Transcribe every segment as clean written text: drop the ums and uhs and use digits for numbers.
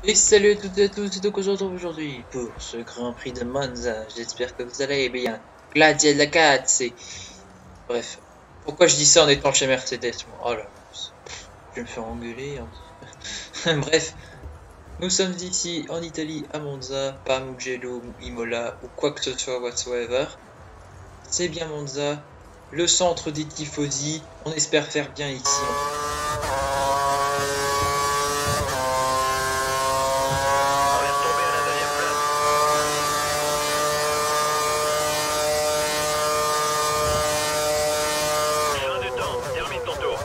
Et salut à toutes et à tous, c'est donc on se retrouve aujourd'hui pour ce Grand Prix de Monza. J'espère que vous allez bien. Gladia la cazzo. Bref, pourquoi je dis ça en étant chez Mercedes moi. Oh là là, je vais me faire engueuler, hein. Bref, nous sommes ici en Italie à Monza, pas Mugello, Imola ou quoi que ce soit whatsoever. C'est bien Monza, le centre des tifosi. On espère faire bien ici en tout cas. On est retombé à la deuxième place. Fin du temps, termine ton tour.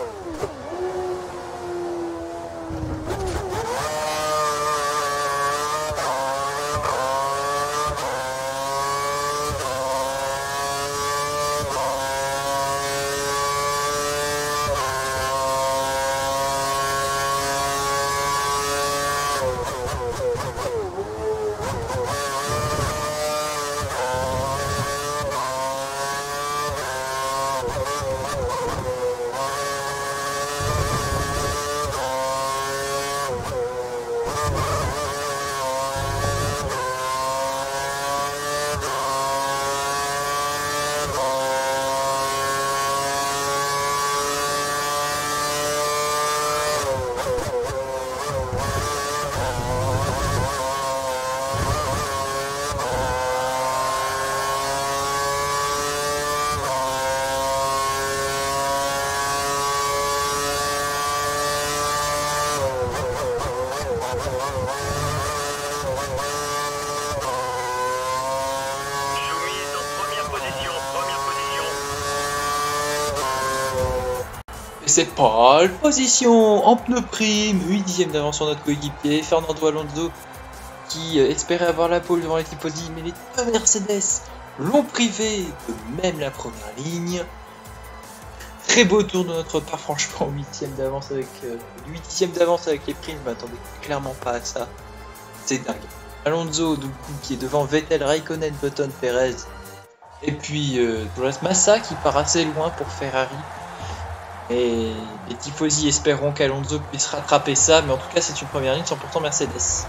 Soumise en première position, première position. Et c'est pole position en pneu prime, 8 dixièmes d'avance sur notre coéquipier, Fernando Alonso qui espérait avoir la pole devant les tifosi, mais les deux Mercedes l'ont privé de même la première ligne. Très beau tour de notre part, franchement, 8 dixièmes d'avance avec 8 dixièmes d'avance avec les primes, je m'attendais clairement pas à ça. C'est dingue. Alonso, du coup, qui est devant Vettel, Raikkonen, Button, Perez. Et puis Massa qui part assez loin pour Ferrari. Et les tifosi espéreront qu'Alonso puisse rattraper ça, mais en tout cas c'est une première ligne 100% Mercedes.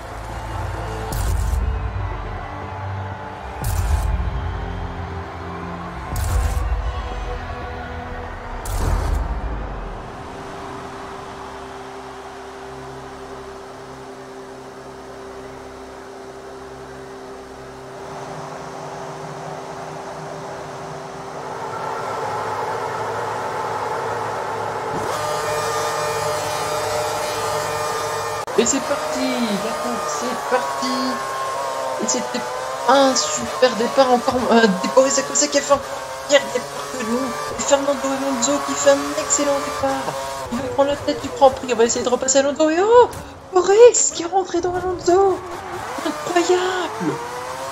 Et c'est parti, la course c'est parti. Et c'était un super départ, encore un départ Isakosa qui a fait un pire départ que nous. Et Fernando Alonso qui fait un excellent départ. Il va prendre la tête du Grand Prix, on va essayer de repasser Alonso. Et oh, Boris qui est rentré dans Alonso. Incroyable,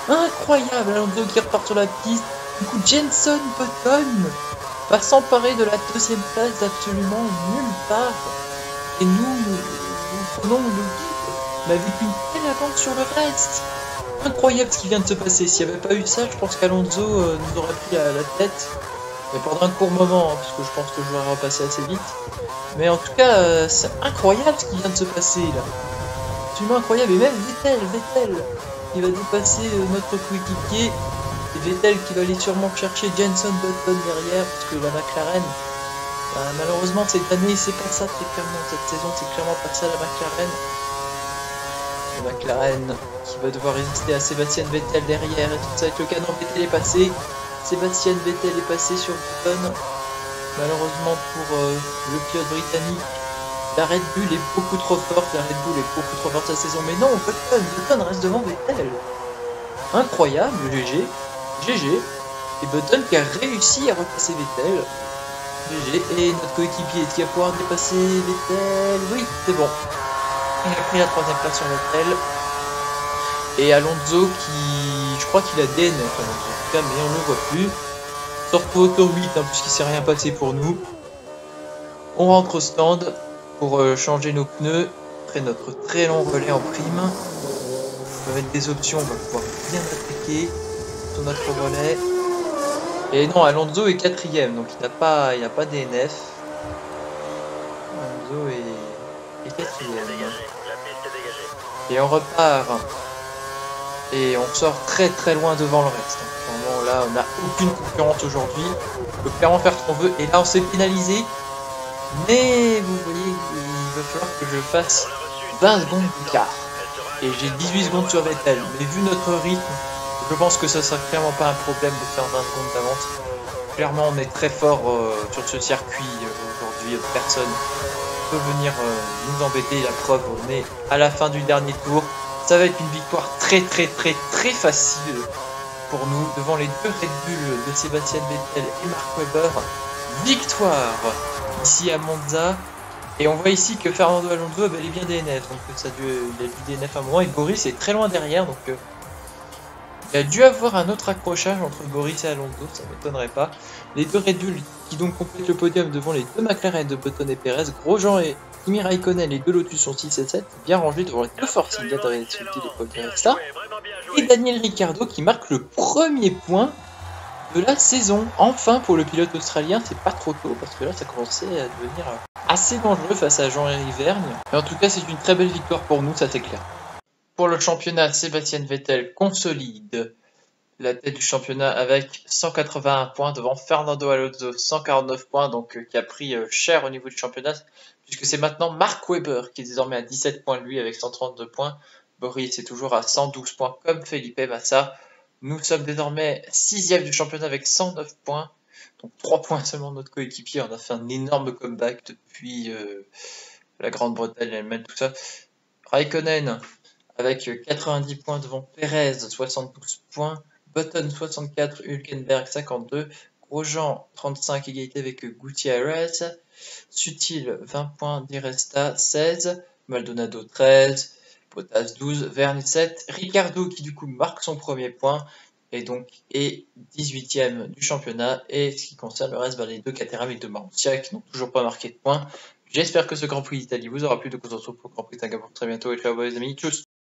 incroyable. Alonso qui repart sur la piste. Du coup Jenson Button va s'emparer de la deuxième place d'absolument nulle part. Et nous prenons le guide, mais avec une telle avance sur le reste. Incroyable ce qui vient de se passer. S'il n'y avait pas eu ça, je pense qu'Alonso nous aurait pris à la tête. Mais pendant un court moment, hein, parce que je pense que je vais repasser assez vite. Mais en tout cas, c'est incroyable ce qui vient de se passer là. Absolument incroyable. Et même Vettel, qui va dépasser notre coéquipier. Et Vettel qui va aller sûrement chercher Jenson Button derrière, parce que la McLaren, malheureusement cette année c'est pas ça très clairement, cette saison c'est clairement pas ça la McLaren. La McLaren qui va devoir résister à Sébastien Vettel derrière et tout ça avec le canon. Vettel est passé, Sébastien Vettel est passé sur Button. Malheureusement pour le pilote britannique, la Red Bull est beaucoup trop forte, cette saison, mais non, Button reste devant Vettel. Incroyable, GG, et Button qui a réussi à repasser Vettel. GG, et notre coéquipier qui va pouvoir dépasser Vettel. Oui, c'est bon. Il a pris la troisième place sur Vettel. Et Alonso qui... Je crois qu'il a DNF, Alonso. En tout cas, mais on ne le voit plus. On se retrouve au tour 8, hein, puisqu'il ne s'est rien passé pour nous. On rentre au stand pour changer nos pneus. Après notre très long relais en prime. On va mettre des options, on va pouvoir bien attaquer sur notre relais. Et non, Alonso est quatrième, donc il n'a pas DNF. Alonso est quatrième. La piste est dégagée. Et on repart. Et on sort très très loin devant le reste. Vraiment là, on n'a aucune concurrence aujourd'hui. On peut clairement faire ce qu'on veut. Et là, on s'est pénalisé. Mais vous voyez, il va falloir que je fasse 20 secondes d'écart. Et j'ai 18 secondes sur Vettel. Mais vu notre rythme, je pense que ça sera clairement pas un problème de faire 20 secondes d'avance. Clairement, on est très fort sur ce circuit aujourd'hui. Personne ne peut venir nous embêter. La preuve, on est à la fin du dernier tour. Ça va être une victoire très facile pour nous devant les deux Red Bull de Sébastien Vettel et Mark Webber. Victoire ici à Monza. Et on voit ici que Fernando Alonso a bel et bien DNF. Donc il a dû DNF à un moment. Et Boris est très loin derrière. Donc il a dû avoir un autre accrochage entre Boris et Alonso. Ça ne m'étonnerait pas. Les deux Red Bull qui donc complètent le podium devant les deux McLaren de Button et Perez. Grosjean et Kimi Raikkonen, les deux Lotus sont 6 et 7, bien rangés devant les deux Force India de l'époque de Resta. Et Daniel Ricciardo qui marque le premier point de la saison. Enfin pour le pilote australien, c'est pas trop tôt parce que là ça commençait à devenir assez dangereux face à Jean-Éric Vergne. Mais en tout cas c'est une très belle victoire pour nous, ça c'est clair. Pour le championnat, Sébastien Vettel consolide la tête du championnat avec 181 points devant Fernando Alonso 149 points, donc qui a pris cher au niveau du championnat, puisque c'est maintenant Mark Webber qui est désormais à 17 points lui avec 132 points. Boris est toujours à 112 points comme Felipe Massa. Nous sommes désormais 6e du championnat avec 109 points, donc 3 points seulement de notre coéquipier. On a fait un énorme comeback depuis la Grande-Bretagne, l'Allemagne, tout ça. Raikkonen avec 90 points devant Perez, 72 points. Button 64, Hülkenberg 52, Grosjean 35, égalité avec Gutiérrez, Sutil 20 points, Di Resta 16, Maldonado 13, Bottas 12, Vergne 7, Ricciardo qui du coup marque son premier point et donc est 18e du championnat. Et ce qui concerne le reste, les deux Caterham et les deux Marussia qui n'ont toujours pas marqué de points. J'espère que ce Grand Prix d'Italie vous aura plu. De vous retrouve pour le Grand Prix de Singapour très bientôt et ciao les amis, tchuss.